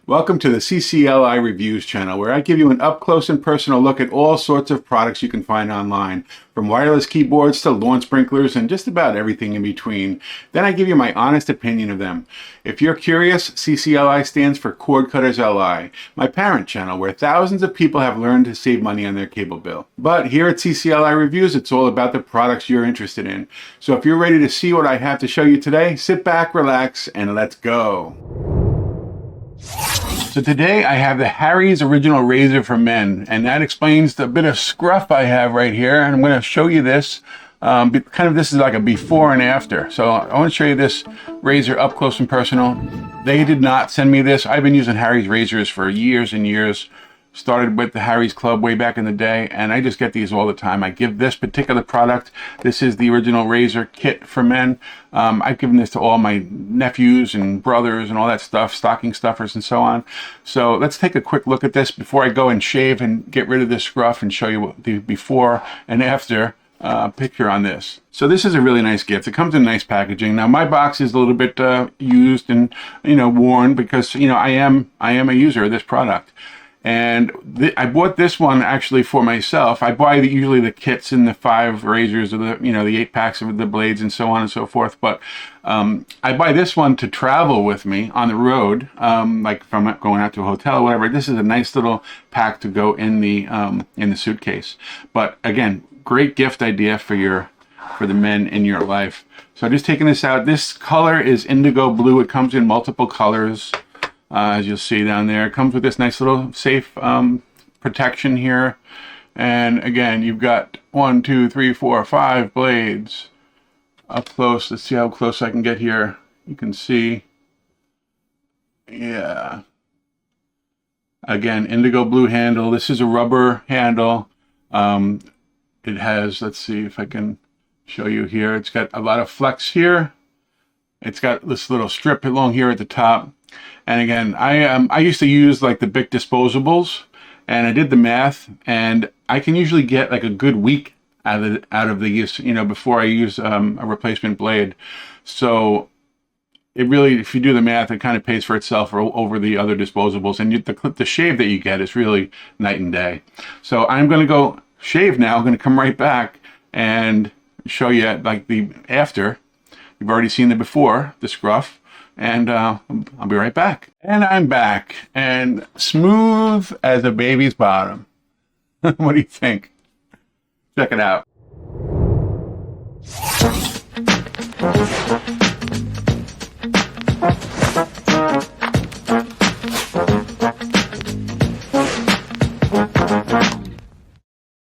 Welcome to the CCLI Reviews channel, where I give you an up-close and personal look at all sorts of products you can find online, from wireless keyboards to lawn sprinklers and just about everything in between. Then I give you my honest opinion of them. If you're curious, CCLI stands for Cord Cutters LI, my parent channel where thousands of people have learned to save money on their cable bill. But here at CCLI Reviews, it's all about the products you're interested in. So if you're ready to see what I have to show you today, sit back, relax, and let's go. So today I have the Harry's Original Razor for Men, and that explains the bit of scruff I have right here. And I'm going to show you this. This is like a before and after. So I want to show you this razor up close and personal. They did not send me this. I've been using Harry's razors for years and years. Started with the Harry's Club way back in the day, and I just get these all the time. I give this particular product. This is the Original Razor Kit for Men. I've given this to all my nephews and brothers and all that stuff, stocking stuffers and so on. So let's take a quick look at this before I go and shave and get rid of this scruff and show you the before and after picture on this. So this is a really nice gift. It comes in nice packaging. Now my box is a little bit used and worn because I am a user of this product. And I bought this one actually for myself. I buy usually the kits in the 5 razors or the 8 packs of the blades and so on and so forth. But I buy this one to travel with me on the road, like if I'm going out to a hotel or whatever. This is a nice little pack to go in the suitcase. But again, great gift idea for the men in your life. So I'm just taking this out. This color is indigo blue. It comes in multiple colors. As you'll see down there, it comes with this nice little safe protection here. And again, you've got 1, 2, 3, 4, 5 blades up close. Let's see how close I can get here. You can see, yeah. Again, indigo blue handle. This is a rubber handle. It has, let's see if I can show you here. It's got a lot of flex here. It's got this little strip along here at the top. And again, I used to use like the big disposables, and I did the math, and I can usually get like a good week out of these, before I use a replacement blade. So it really, if you do the math, it kind of pays for itself over the other disposables, and the shave that you get is really night and day. So I'm going to go shave now. I'm going to come right back and show you like the after. You've already seen the before, the scruff. And I'll be right back. And I'm back, and smooth as a baby's bottom. What do you think? Check it out.